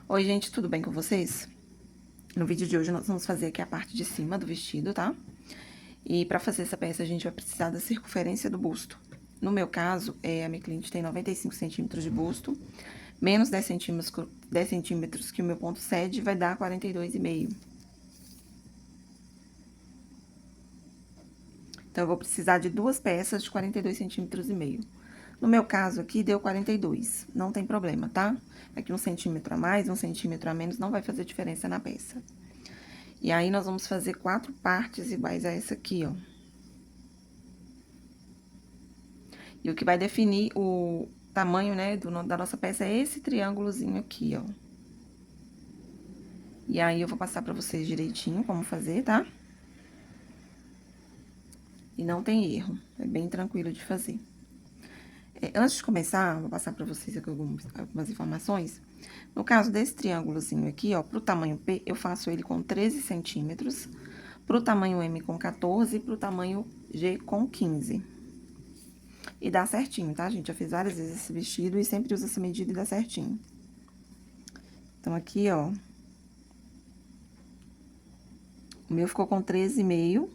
Oi, gente, tudo bem com vocês? No vídeo de hoje nós vamos fazer aqui a parte de cima do vestido, tá? E pra fazer essa peça a gente vai precisar da circunferência do busto. No meu caso, a minha cliente tem 95 centímetros de busto, menos 10 centímetros que o meu ponto cede vai dar 42,5. Então, eu vou precisar de duas peças de 42 centímetros e meio. No meu caso aqui, deu 42, não tem problema, tá? Aqui 1 centímetro a mais, 1 centímetro a menos, não vai fazer diferença na peça. E aí, nós vamos fazer 4 partes iguais a essa aqui, ó. E o que vai definir o tamanho, né, da nossa peça é esse triângulozinho aqui, ó. E aí, eu vou passar pra vocês direitinho como fazer, tá? E não tem erro, é bem tranquilo de fazer. Antes de começar, vou passar pra vocês aqui algumas informações. No caso desse triângulozinho aqui, ó, pro tamanho P, eu faço ele com 13 centímetros, pro tamanho M com 14 e pro tamanho G com 15. E dá certinho, tá, gente? Já fiz várias vezes esse vestido e sempre uso essa medida e dá certinho. Então, aqui, ó. O meu ficou com 13,5.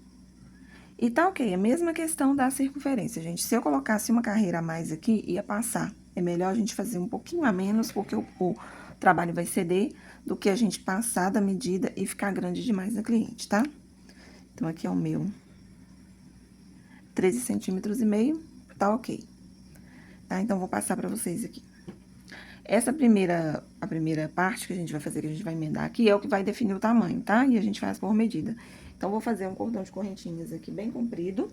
E tá ok, a mesma questão da circunferência, gente. Se eu colocasse uma carreira a mais aqui, ia passar. É melhor a gente fazer um pouquinho a menos, porque o trabalho vai ceder, do que a gente passar da medida e ficar grande demais na cliente, tá? Então, aqui é o meu 13 centímetros e meio, tá ok. Tá? Então, vou passar pra vocês aqui. A primeira parte que a gente vai fazer, que a gente vai emendar aqui, é o que vai definir o tamanho, tá? E a gente faz por medida. Então, vou fazer um cordão de correntinhas aqui bem comprido.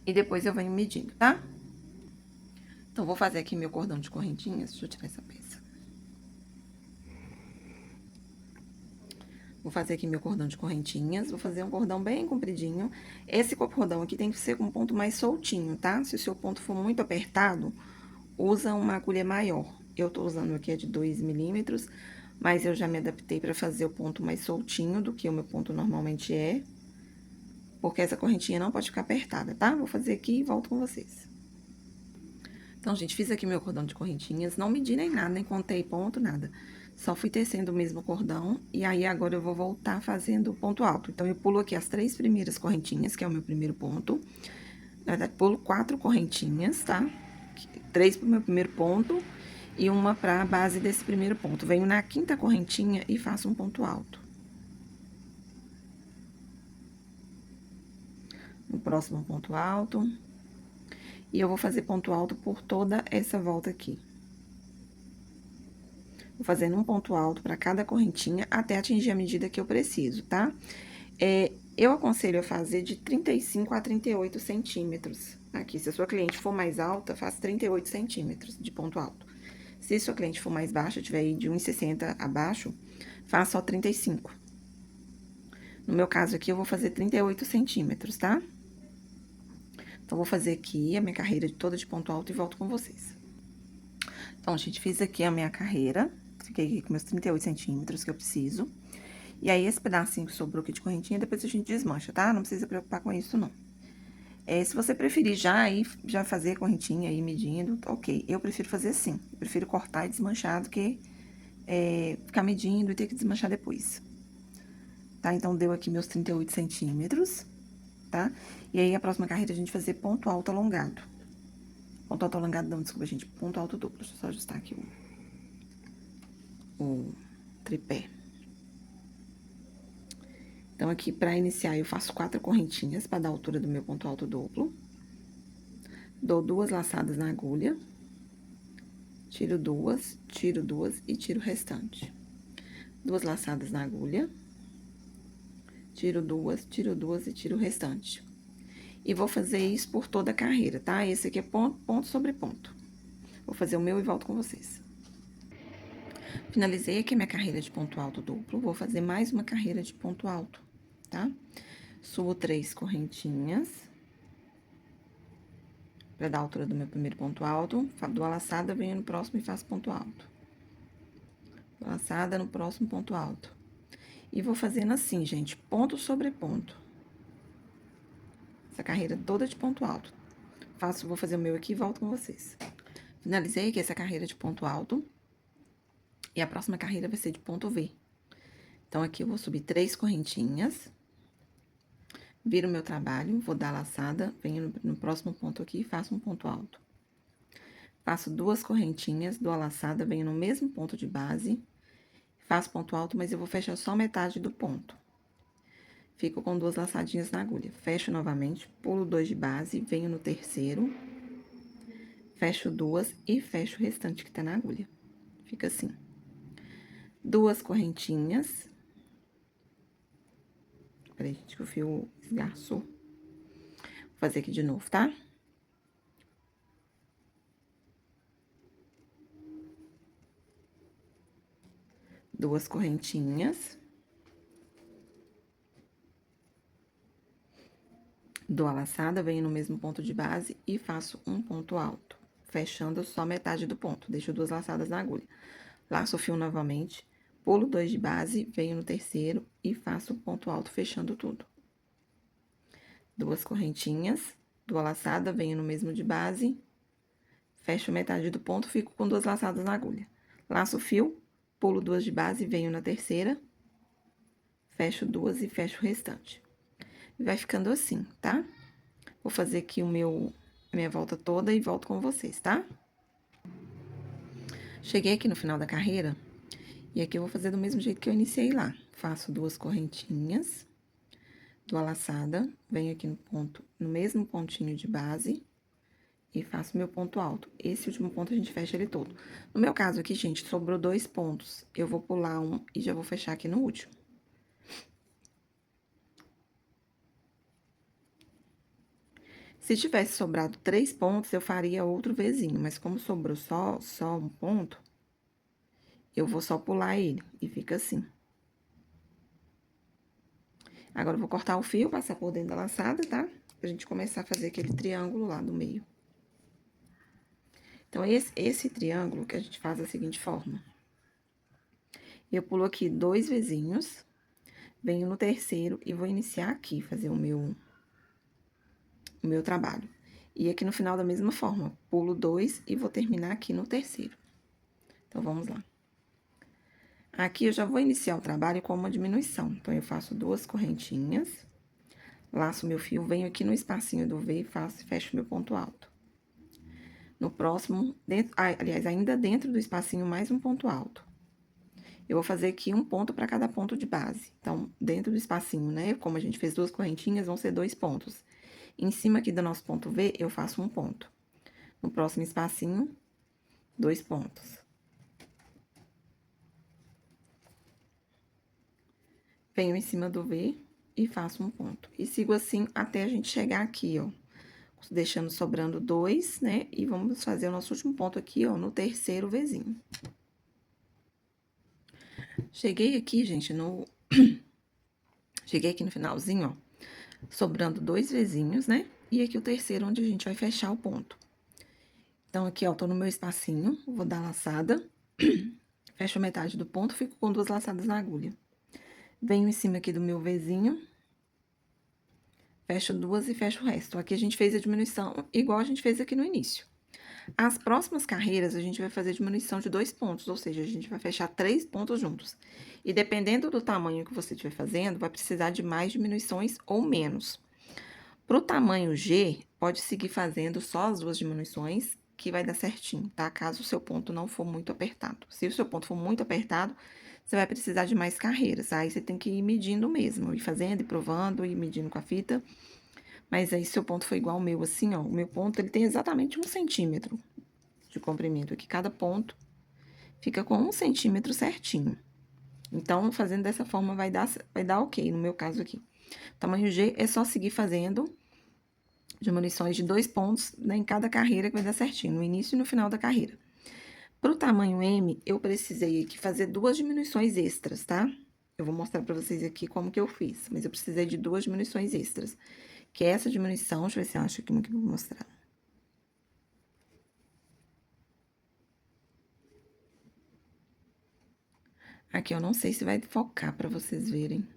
E depois eu venho medindo, tá? Então, vou fazer aqui meu cordão de correntinhas. Deixa eu tirar essa peça. Vou fazer aqui meu cordão de correntinhas. Vou fazer um cordão bem compridinho. Esse cordão aqui tem que ser com um ponto mais soltinho, tá? Se o seu ponto for muito apertado, usa uma agulha maior. Eu tô usando aqui a de 2 milímetros, mas eu já me adaptei pra fazer o ponto mais soltinho do que o meu ponto normalmente é. Porque essa correntinha não pode ficar apertada, tá? Vou fazer aqui e volto com vocês. Então, gente, fiz aqui meu cordão de correntinhas, não medi nem nada, nem contei ponto, nada. Só fui tecendo o mesmo cordão, e aí agora eu vou voltar fazendo o ponto alto. Então, eu pulo aqui as 3 primeiras correntinhas, que é o meu primeiro ponto. Na verdade, pulo 4 correntinhas, tá? 3 pro meu primeiro ponto e uma pra base desse primeiro ponto. Venho na 5ª correntinha e faço um ponto alto. No próximo ponto alto. E eu vou fazer ponto alto por toda essa volta aqui. Vou fazendo um ponto alto pra cada correntinha até atingir a medida que eu preciso, tá? Eu aconselho a fazer de 35 a 38 centímetros. Aqui, se a sua cliente for mais alta, faz 38 centímetros de ponto alto. Se sua cliente for mais baixa, tiver aí de 1,60 abaixo, faça só 35. No meu caso aqui, eu vou fazer 38 centímetros, tá? Então, vou fazer aqui a minha carreira toda de ponto alto e volto com vocês. Então, gente, fiz aqui a minha carreira. Fiquei aqui com meus 38 centímetros que eu preciso. E aí, esse pedacinho que sobrou aqui de correntinha, depois a gente desmancha, tá? Não precisa preocupar com isso, não. Se você preferir já fazer a correntinha aí medindo, ok. Eu prefiro fazer assim. Eu prefiro cortar e desmanchar do que ficar medindo e ter que desmanchar depois. Tá? Então, deu aqui meus 38 centímetros, tá? E aí, a próxima carreira, a gente vai fazer ponto alto alongado. Ponto alto alongado, não, desculpa, gente. Ponto alto duplo. Deixa eu só ajustar aqui o tripé. Então, aqui, pra iniciar, eu faço 4 correntinhas pra dar a altura do meu ponto alto duplo. Dou 2 laçadas na agulha. Tiro duas e tiro o restante. 2 laçadas na agulha. Tiro duas e tiro o restante. E vou fazer isso por toda a carreira, tá? Esse aqui é ponto sobre ponto. Vou fazer o meu e volto com vocês. Finalizei aqui a minha carreira de ponto alto duplo. Vou fazer mais uma carreira de ponto alto, tá? Subo 3 correntinhas. Pra dar a altura do meu primeiro ponto alto. Dou a laçada, venho no próximo e faço ponto alto. Laçada no próximo ponto alto. E vou fazendo assim, gente, ponto sobre ponto. Essa carreira toda de ponto alto. Vou fazer o meu aqui e volto com vocês. Finalizei aqui essa carreira de ponto alto. E a próxima carreira vai ser de ponto V. Então, aqui eu vou subir 3 correntinhas. Viro o meu trabalho, vou dar laçada, venho no próximo ponto aqui e faço um ponto alto. Faço 2 correntinhas, dou a laçada, venho no mesmo ponto de base, faço ponto alto, mas eu vou fechar só metade do ponto. Fico com 2 laçadinhas na agulha. Fecho novamente, pulo 2 de base, venho no terceiro, fecho 2 e fecho o restante que tá na agulha. Fica assim. 2 correntinhas. Peraí, gente, que o fio esgarçou. Vou fazer aqui de novo, tá? Duas correntinhas. Dou a laçada, venho no mesmo ponto de base e faço um ponto alto, fechando só metade do ponto. Deixo 2 laçadas na agulha. Laço o fio novamente, pulo 2 de base, venho no terceiro e faço um ponto alto, fechando tudo. 2 correntinhas, dou a laçada, venho no mesmo de base, fecho metade do ponto, fico com 2 laçadas na agulha. Laço o fio, pulo 2 de base, venho na terceira, fecho 2 e fecho o restante. E vai ficando assim, tá? Vou fazer aqui a minha volta toda e volto com vocês, tá? Cheguei aqui no final da carreira, e aqui eu vou fazer do mesmo jeito que eu iniciei lá. Faço 2 correntinhas, dou a laçada, venho aqui no ponto, no mesmo pontinho de base, e faço meu ponto alto. Esse último ponto a gente fecha ele todo. No meu caso aqui, gente, sobrou 2 pontos. Eu vou pular um e já vou fechar aqui no último. Se tivesse sobrado 3 pontos, eu faria outro Vzinho, mas como sobrou só um ponto, eu vou só pular ele e fica assim. Agora, eu vou cortar o fio, passar por dentro da laçada, tá? Pra gente começar a fazer aquele triângulo lá do meio. Então, esse triângulo que a gente faz da seguinte forma. Eu pulo aqui 2 Vzinhos, venho no terceiro e vou iniciar aqui, fazer o meu trabalho. E aqui no final da mesma forma, pulo 2 e vou terminar aqui no terceiro. Então, vamos lá. Aqui, eu já vou iniciar o trabalho com uma diminuição. Então, eu faço 2 correntinhas, laço meu fio, venho aqui no espacinho do V e fecho meu ponto alto. No próximo, aliás, ainda dentro do espacinho, mais um ponto alto. Eu vou fazer aqui um ponto para cada ponto de base. Então, dentro do espacinho, né? Como a gente fez 2 correntinhas, vão ser 2 pontos. Em cima aqui do nosso ponto V, eu faço um ponto. No próximo espacinho, 2 pontos. Venho em cima do V e faço um ponto. E sigo assim até a gente chegar aqui, ó. Deixando sobrando 2, né? E vamos fazer o nosso último ponto aqui, ó, no terceiro Vzinho. Cheguei aqui, gente, Cheguei aqui no finalzinho, ó, sobrando 2 Vzinhos, né? E aqui o terceiro, onde a gente vai fechar o ponto. Então, aqui, ó, tô no meu espacinho, vou dar laçada, fecho metade do ponto, fico com 2 laçadas na agulha. Venho em cima aqui do meu Vzinho, fecho 2 e fecho o resto. Aqui a gente fez a diminuição igual a gente fez aqui no início. As próximas carreiras, a gente vai fazer diminuição de 2 pontos, ou seja, a gente vai fechar 3 pontos juntos. E dependendo do tamanho que você estiver fazendo, vai precisar de mais diminuições ou menos. Pro tamanho G, pode seguir fazendo só as 2 diminuições, que vai dar certinho, tá? Caso o seu ponto não for muito apertado. Se o seu ponto for muito apertado, você vai precisar de mais carreiras. Aí, você tem que ir medindo mesmo, ir fazendo, e provando, e medindo com a fita. Mas aí, se o ponto for igual ao meu, assim, ó, o meu ponto, ele tem exatamente 1 centímetro de comprimento aqui. Cada ponto fica com 1 centímetro certinho. Então, fazendo dessa forma, vai dar ok, no meu caso aqui. Tamanho G é só seguir fazendo diminuições de 2 pontos, né, em cada carreira que vai dar certinho, no início e no final da carreira. Pro tamanho M, eu precisei aqui fazer 2 diminuições extras, tá? Eu vou mostrar pra vocês aqui como que eu fiz, mas eu precisei de 2 diminuições extras. Que é essa diminuição, deixa eu ver se eu acho aqui uma que eu vou mostrar. Aqui, eu não sei se vai focar pra vocês verem.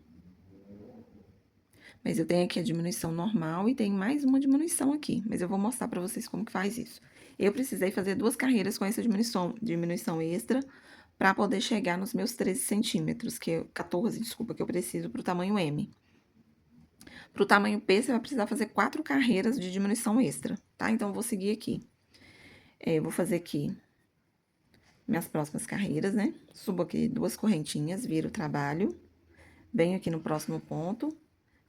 Mas eu tenho aqui a diminuição normal e tem mais uma diminuição aqui. Mas eu vou mostrar pra vocês como que faz isso. Eu precisei fazer 2 carreiras com essa diminuição extra pra poder chegar nos meus 13 centímetros, 14, desculpa, que eu preciso pro tamanho M. Pro tamanho P, você vai precisar fazer 4 carreiras de diminuição extra, tá? Então, eu vou seguir aqui. Vou fazer aqui minhas próximas carreiras, né? Subo aqui 2 correntinhas, viro o trabalho, venho aqui no próximo ponto,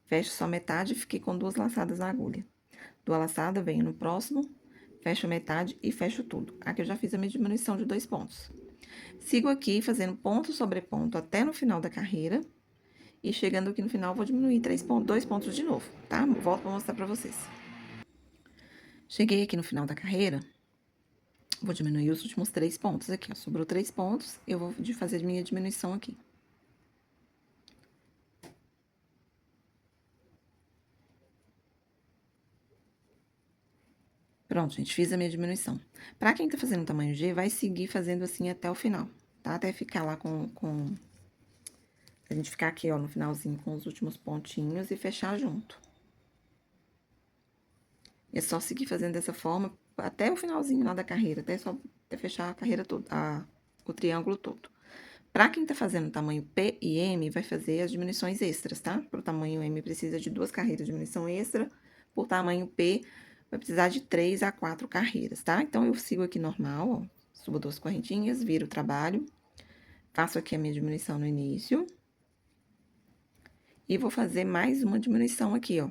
fecho só metade e fiquei com 2 laçadas na agulha. 2 laçadas, venho no próximo, fecho metade e fecho tudo. Aqui eu já fiz a minha diminuição de 2 pontos. Sigo aqui fazendo ponto sobre ponto até no final da carreira. E chegando aqui no final, vou diminuir 2 pontos de novo, tá? Volto pra mostrar pra vocês. Cheguei aqui no final da carreira, vou diminuir os últimos 3 pontos aqui, ó. Sobrou 3 pontos, eu vou fazer minha diminuição aqui. Pronto, gente, fiz a minha diminuição. Pra quem tá fazendo tamanho G, vai seguir fazendo assim até o final, tá? Até ficar lá a gente ficar aqui, ó, no finalzinho com os últimos pontinhos e fechar junto. É só seguir fazendo dessa forma até o finalzinho lá da carreira, até fechar a carreira toda, o triângulo todo. Pra quem tá fazendo tamanho P e M, vai fazer as diminuições extras, tá? Pro tamanho M, precisa de 2 carreiras de diminuição extra. Por tamanho P, vai precisar de 3 a 4 carreiras, tá? Então, eu sigo aqui normal, ó. Subo 2 correntinhas, viro o trabalho. Faço aqui a minha diminuição no início. E vou fazer mais uma diminuição aqui, ó.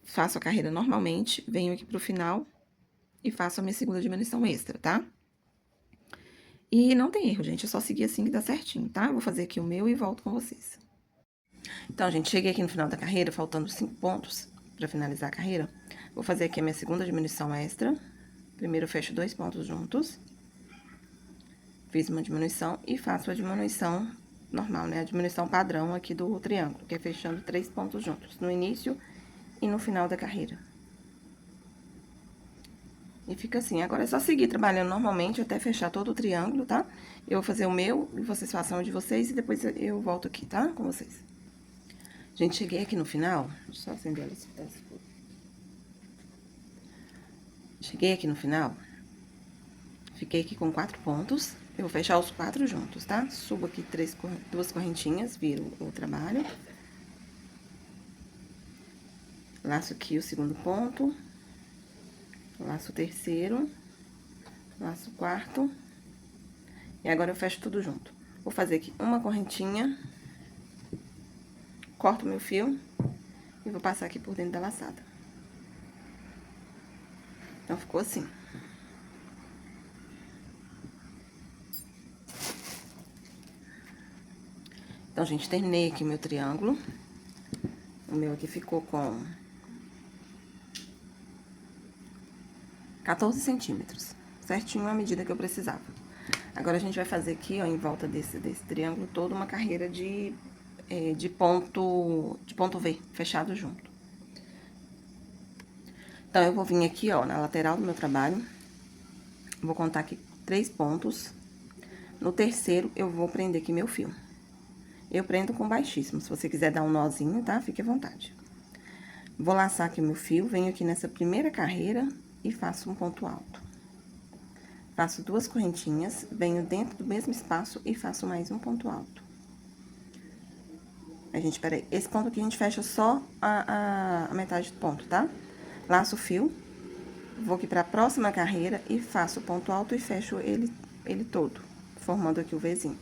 Faço a carreira normalmente, venho aqui pro final e faço a minha segunda diminuição extra, tá? E não tem erro, gente, é só seguir assim que dá certinho, tá? Eu vou fazer aqui o meu e volto com vocês. Então, gente, cheguei aqui no final da carreira, faltando 5 pontos pra finalizar a carreira. Vou fazer aqui a minha segunda diminuição extra. Primeiro, eu fecho 2 pontos juntos. Fiz uma diminuição e faço a diminuição normal, né? A diminuição padrão aqui do triângulo, que é fechando 3 pontos juntos, no início e no final da carreira. E fica assim. Agora, é só seguir trabalhando normalmente até fechar todo o triângulo, tá? Eu vou fazer o meu e vocês façam o de vocês e depois eu volto aqui, tá? Com vocês. Gente, cheguei aqui no final. Deixa eu só acender ela se tá escuro. Cheguei aqui no final. Fiquei aqui com 4 pontos. Eu vou fechar os 4 juntos, tá? Subo aqui 2 correntinhas, viro o trabalho. Laço aqui o segundo ponto. Laço o terceiro. Laço o quarto. E agora eu fecho tudo junto. Vou fazer aqui uma correntinha. Corto meu fio. E vou passar aqui por dentro da laçada. Então, ficou assim. Então, gente, terminei aqui o meu triângulo. O meu aqui ficou com 14 centímetros, certinho a medida que eu precisava. Agora, a gente vai fazer aqui, ó, em volta desse triângulo todo, uma carreira de ponto V, fechado junto. Então, eu vou vir aqui, ó, na lateral do meu trabalho, vou contar aqui 3 pontos. No terceiro, eu vou prender aqui meu fio. Eu prendo com baixíssimo, se você quiser dar um nozinho, tá? Fique à vontade. Vou laçar aqui o meu fio, venho aqui nessa primeira carreira e faço um ponto alto. Faço 2 correntinhas, venho dentro do mesmo espaço e faço mais um ponto alto. Gente, peraí, esse ponto aqui a gente fecha só a metade do ponto, tá? Laço o fio, vou aqui pra próxima carreira e faço o ponto alto e fecho ele todo, formando aqui o Vzinho.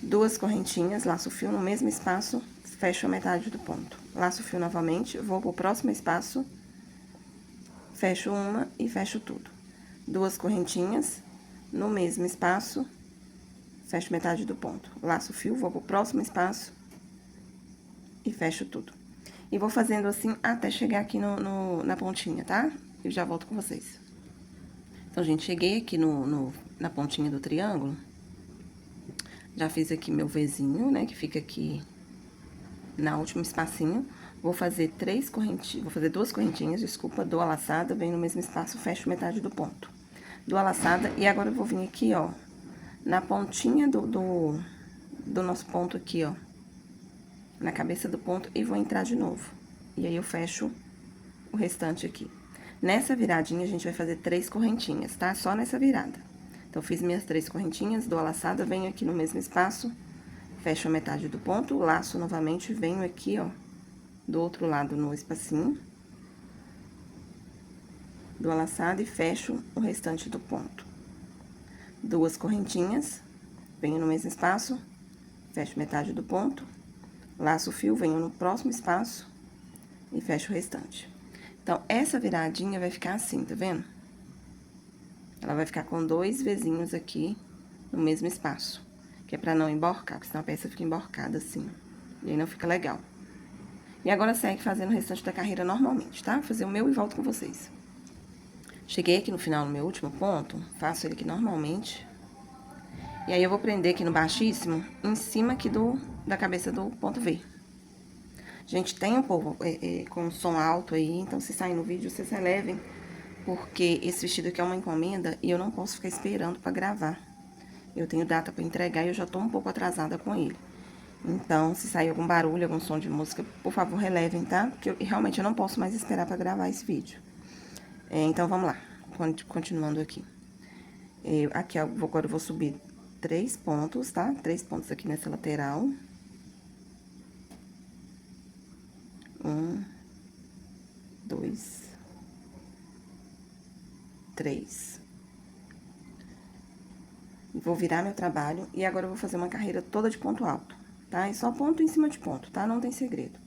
2 correntinhas, laço o fio no mesmo espaço, fecho a metade do ponto. Laço o fio novamente, vou pro próximo espaço, fecho uma e fecho tudo. 2 correntinhas, no mesmo espaço, fecho metade do ponto. Laço o fio, vou pro próximo espaço e fecho tudo. E vou fazendo assim até chegar aqui na pontinha, tá? Eu já volto com vocês. Então, gente, cheguei aqui na pontinha do triângulo. Já fiz aqui meu Vzinho, né, que fica aqui na último espacinho. Vou fazer 2 correntinhas, desculpa, dou a laçada, venho no mesmo espaço, fecho metade do ponto. Dou a laçada e agora eu vou vir aqui, ó, na pontinha do nosso ponto aqui, ó. na cabeça do ponto e vou entrar de novo. E aí, eu fecho o restante aqui. Nessa viradinha, a gente vai fazer 3 correntinhas, tá? Só nessa virada. Então, fiz minhas 3 correntinhas, dou a laçada, venho aqui no mesmo espaço, fecho a metade do ponto, laço novamente, venho aqui, ó, do outro lado no espacinho. Dou a laçada e fecho o restante do ponto. 2 correntinhas, venho no mesmo espaço, fecho metade do ponto, laço o fio, venho no próximo espaço e fecho o restante. Então, essa viradinha vai ficar assim, tá vendo? Ela vai ficar com 2 vezinhos aqui no mesmo espaço, que é pra não emborcar, porque senão a peça fica emborcada assim, e aí não fica legal. E agora, segue fazendo o restante da carreira normalmente, tá? Vou fazer o meu e volto com vocês. Cheguei aqui no final, no meu último ponto, faço ele aqui normalmente. E aí, eu vou prender aqui no baixíssimo, em cima aqui da cabeça do ponto V. Gente, tem um povo com som alto aí, então se sair no vídeo, vocês relevem, porque esse vestido aqui é uma encomenda e eu não posso ficar esperando pra gravar. Eu tenho data pra entregar e eu já tô um pouco atrasada com ele. Então, se sair algum barulho, algum som de música, por favor, relevem, tá? Porque realmente eu não posso mais esperar pra gravar esse vídeo. Então, vamos lá, continuando aqui. Aqui, agora eu vou subir 3 pontos, tá? 3 pontos aqui nessa lateral. 1, 2, 3. Vou virar meu trabalho e agora eu vou fazer uma carreira toda de ponto alto, tá? E só ponto em cima de ponto, tá? Não tem segredo.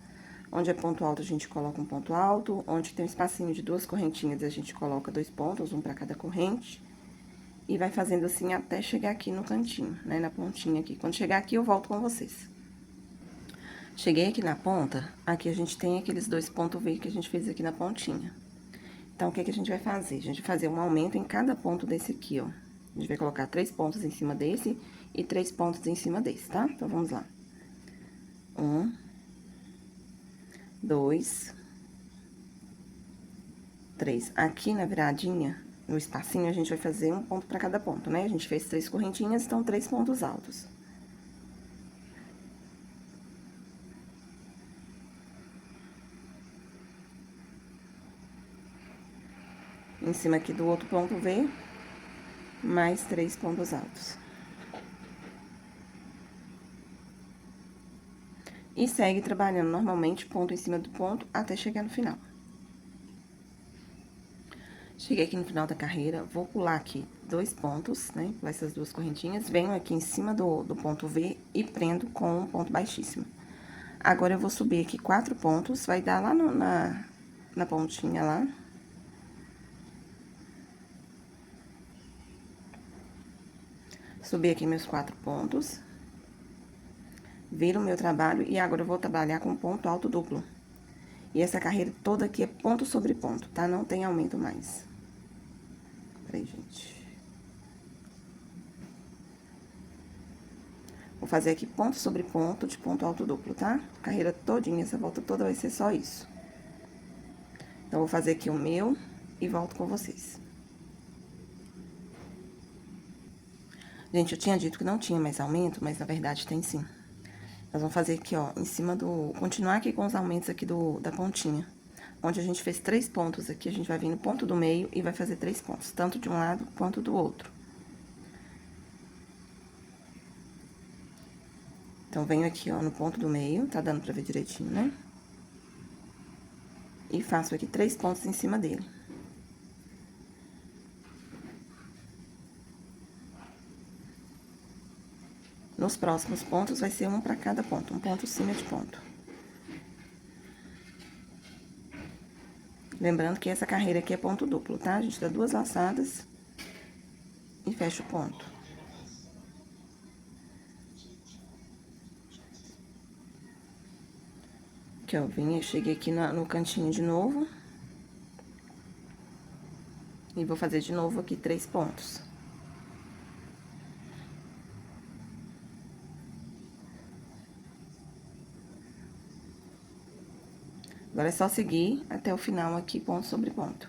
Onde é ponto alto, a gente coloca um ponto alto. Onde tem um espacinho de 2 correntinhas, a gente coloca 2 pontos, um pra cada corrente. E vai fazendo assim até chegar aqui no cantinho, né? Na pontinha aqui. Quando chegar aqui, eu volto com vocês. Cheguei aqui na ponta, aqui a gente tem aqueles 2 pontos V que a gente fez aqui na pontinha. Então, o que a gente vai fazer? A gente vai fazer um aumento em cada ponto desse aqui, ó. A gente vai colocar 3 pontos em cima desse e 3 pontos em cima desse, tá? Então, vamos lá. 1, 2, 3. Aqui na viradinha, no espacinho, a gente vai fazer um ponto pra cada ponto, né? A gente fez 3 correntinhas, então 3 pontos altos. Em cima aqui do outro ponto V, mais 3 pontos altos. E segue trabalhando normalmente, ponto em cima do ponto, até chegar no final. Cheguei aqui no final da carreira, vou pular aqui 2 pontos, né? Pular essas 2 correntinhas, venho aqui em cima do ponto V e prendo com um ponto baixíssimo. Agora, eu vou subir aqui 4 pontos, vai dar lá na pontinha lá. Subi aqui meus 4 pontos. Viro o meu trabalho e agora eu vou trabalhar com ponto alto duplo. E essa carreira toda aqui é ponto sobre ponto, tá? Não tem aumento mais. Peraí, gente. Vou fazer aqui ponto sobre ponto de ponto alto duplo, tá? Carreira todinha, essa volta toda vai ser só isso. Então, vou fazer aqui o meu e volto com vocês. Gente, eu tinha dito que não tinha mais aumento, mas na verdade tem sim. Nós vamos fazer aqui, ó, em cima continuar aqui com os aumentos aqui da pontinha. Onde a gente fez 3 pontos aqui, a gente vai vir no ponto do meio e vai fazer 3 pontos, tanto de um lado quanto do outro. Então, venho aqui, ó, no ponto do meio, tá dando pra ver direitinho, né? E faço aqui 3 pontos em cima dele. Nos próximos pontos, vai ser um pra cada ponto, um ponto cima de ponto. Lembrando que essa carreira aqui é ponto duplo, tá? A gente dá 2 laçadas e fecha o ponto. Aqui, ó, cheguei aqui no cantinho de novo. E vou fazer de novo aqui 3 pontos. Agora, é só seguir até o final aqui, ponto sobre ponto.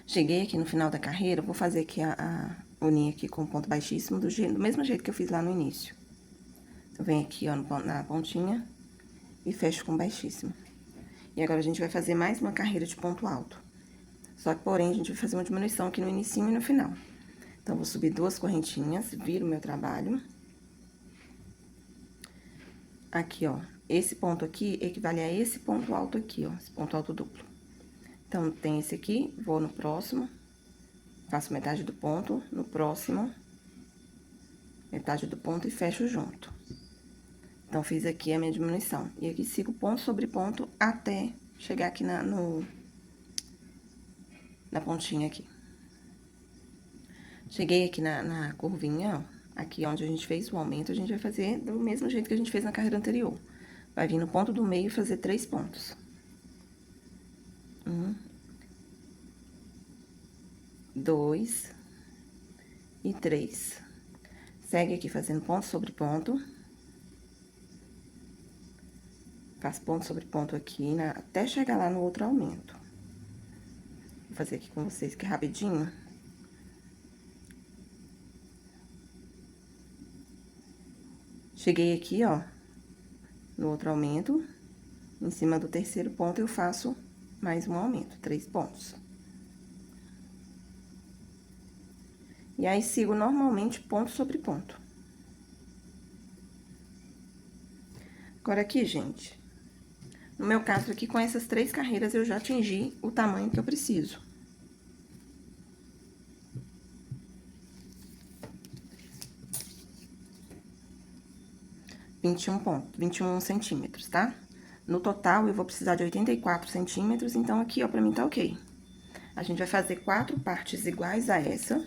Cheguei aqui no final da carreira, vou fazer aqui a unha aqui com ponto baixíssimo, do mesmo jeito que eu fiz lá no início. Então, venho aqui, ó, na pontinha, e fecho com baixíssimo. E agora, a gente vai fazer mais uma carreira de ponto alto. Só que, porém, a gente vai fazer uma diminuição aqui no inicinho e no final. Então, vou subir 2 correntinhas, viro o meu trabalho. Aqui, ó, esse ponto aqui equivale a esse ponto alto aqui, ó, esse ponto alto duplo. Então, tem esse aqui, vou no próximo, faço metade do ponto, no próximo, metade do ponto e fecho junto. Então, fiz aqui a minha diminuição. E aqui, sigo ponto sobre ponto até chegar aqui na pontinha aqui. Cheguei aqui na curvinha, ó. Aqui onde a gente fez o aumento, a gente vai fazer do mesmo jeito que a gente fez na carreira anterior. Vai vir no ponto do meio e fazer 3 pontos. 1, 2 e 3. Segue aqui fazendo ponto sobre ponto. Faz ponto sobre ponto aqui, até chegar lá no outro aumento. Vou fazer aqui com vocês que é rapidinho. Cheguei aqui, ó, no outro aumento. Em cima do terceiro ponto, eu faço mais um aumento, 3 pontos. E aí, sigo normalmente ponto sobre ponto. Agora, aqui, gente, no meu caso aqui, com essas 3 carreiras, eu já atingi o tamanho que eu preciso. vinte e um centímetros, tá? No total, eu vou precisar de 84 centímetros, então, aqui, ó, pra mim tá ok. A gente vai fazer 4 partes iguais a essa,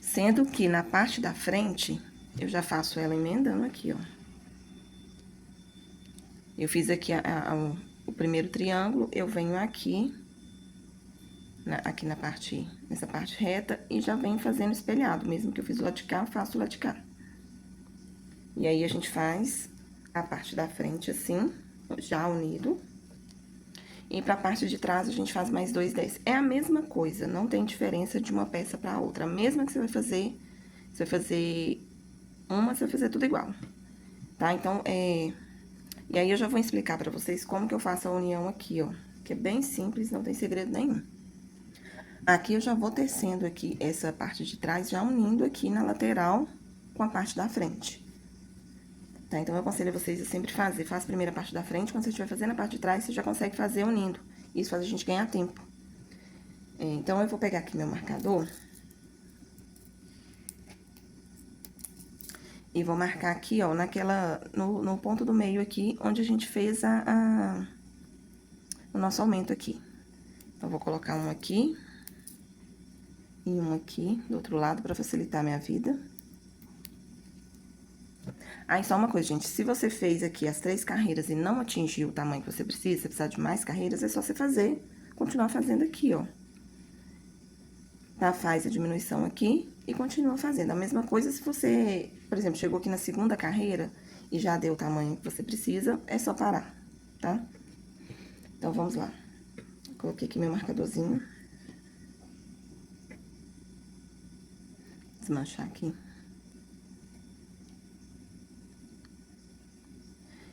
sendo que na parte da frente, eu já faço ela emendando aqui, ó. Eu fiz aqui o primeiro triângulo, eu venho aqui, aqui nessa parte reta, e já venho fazendo espelhado. Mesmo que eu fiz o lado de cá, eu faço o lado de cá. E aí, a gente faz a parte da frente assim, já unido. E pra parte de trás, a gente faz mais 2 desses. É a mesma coisa, não tem diferença de uma peça pra outra. A mesma que você vai fazer uma, você vai fazer tudo igual. Tá? Então, E aí, eu já vou explicar pra vocês como que eu faço a união aqui, ó. Que é bem simples, não tem segredo nenhum. Aqui, eu já vou tecendo aqui essa parte de trás, já unindo aqui na lateral com a parte da frente. Tá? Então, eu aconselho vocês a sempre fazer. Faz primeiro a parte da frente, quando você estiver fazendo a parte de trás, você já consegue fazer unindo. Isso faz a gente ganhar tempo. Então, eu vou pegar aqui meu marcador. E vou marcar aqui, ó, no ponto do meio aqui, onde a gente fez o nosso aumento aqui. Então, vou colocar um aqui e um aqui do outro lado pra facilitar a minha vida. Aí, só uma coisa, gente, se você fez aqui as 3 carreiras e não atingiu o tamanho que você precisa de mais carreiras, é só você continuar fazendo aqui, ó. Tá? Faz a diminuição aqui e continua fazendo. A mesma coisa se você, por exemplo, chegou aqui na segunda carreira e já deu o tamanho que você precisa, é só parar, tá? Então, vamos lá. Coloquei aqui meu marcadorzinho. Desmanchar aqui.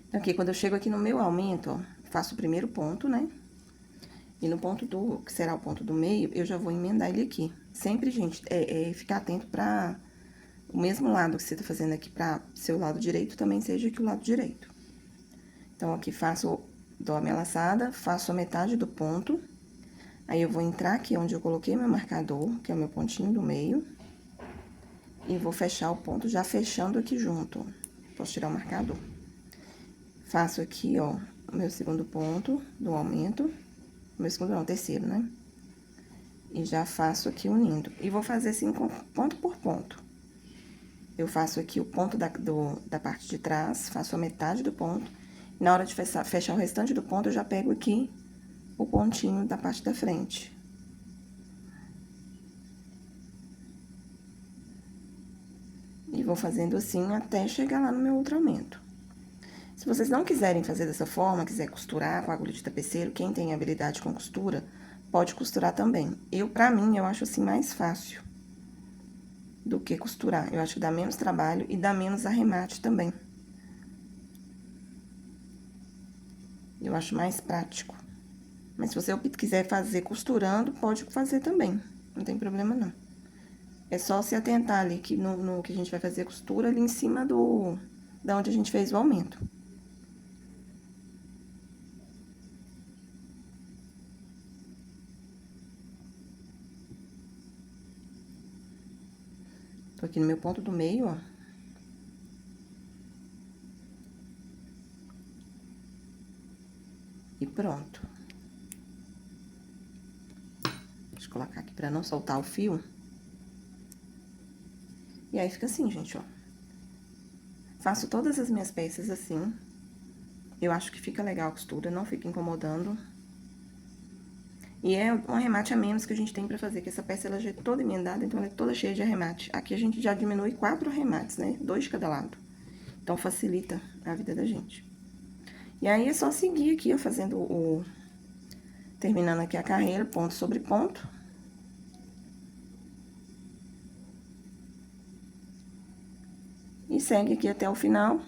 Então, aqui, quando eu chego aqui no meu aumento, ó, faço o primeiro ponto, né? E no ponto que será o ponto do meio, eu já vou emendar ele aqui. Sempre, gente, ficar atento pra o mesmo lado que você tá fazendo aqui pra seu lado direito, também seja aqui o lado direito. Então, aqui dou a minha laçada, faço a metade do ponto. Aí, eu vou entrar aqui onde eu coloquei meu marcador, que é o meu pontinho do meio. E vou fechar o ponto, já fechando aqui junto, ó. Posso tirar o marcador. Faço aqui, ó, o meu segundo ponto do aumento. Meu segundo não, terceiro, né? E já faço aqui unindo. E vou fazer assim, ponto por ponto. Eu faço aqui o ponto da parte de trás, faço a metade do ponto. Na hora de fechar o restante do ponto, eu já pego aqui o pontinho da parte da frente. E vou fazendo assim até chegar lá no meu outro aumento. Se vocês não quiserem fazer dessa forma, quiser costurar com agulha de tapeceiro, quem tem habilidade com costura, pode costurar também. Pra mim, eu acho assim mais fácil do que costurar. Eu acho que dá menos trabalho e dá menos arremate também. Eu acho mais prático. Mas se você quiser fazer costurando, pode fazer também. Não tem problema, não. É só se atentar ali que no que a gente vai fazer a costura, ali em cima da onde a gente fez o aumento. Tô aqui no meu ponto do meio, ó. E pronto. Deixa eu colocar aqui pra não soltar o fio. E aí, fica assim, gente, ó. Faço todas as minhas peças assim. Eu acho que fica legal a costura, não fica incomodando. E é um arremate a menos que a gente tem pra fazer, que essa peça ela já é toda emendada, então ela é toda cheia de arremate. Aqui a gente já diminui 4 arremates, né? 2 de cada lado. Então, facilita a vida da gente. E aí, é só seguir aqui, ó, fazendo terminando aqui a carreira, ponto sobre ponto. E segue aqui até o final,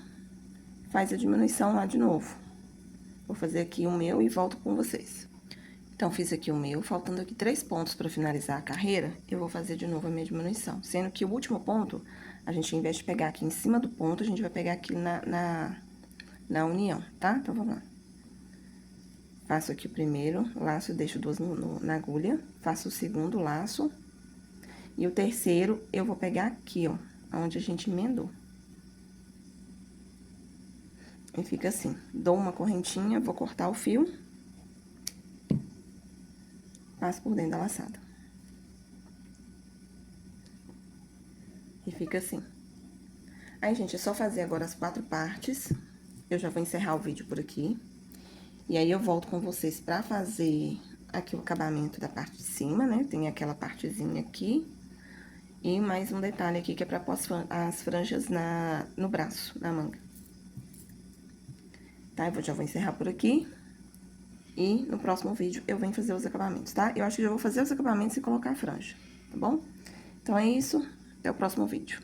faz a diminuição lá de novo. Vou fazer aqui o meu e volto com vocês. Então, fiz aqui o meu, faltando aqui 3 pontos para finalizar a carreira, eu vou fazer de novo a minha diminuição. Sendo que o último ponto, a gente, ao invés de pegar aqui em cima do ponto, a gente vai pegar aqui na união, tá? Então, vamos lá. Faço aqui o primeiro laço, deixo 2 na agulha, faço o segundo laço. E o terceiro, eu vou pegar aqui, ó, onde a gente emendou. E fica assim, dou uma correntinha, vou cortar o fio. Passo por dentro da laçada. E fica assim. Aí, gente, é só fazer agora as 4 partes. Eu já vou encerrar o vídeo por aqui. E aí, eu volto com vocês pra fazer aqui o acabamento da parte de cima, né? Tem aquela partezinha aqui. E mais um detalhe aqui, que é pra pôr as franjas no braço, na manga. Tá? Eu já vou encerrar por aqui. E no próximo vídeo eu venho fazer os acabamentos, tá? Eu acho que já vou fazer os acabamentos e colocar a franja, tá bom? Então, é isso. Até o próximo vídeo.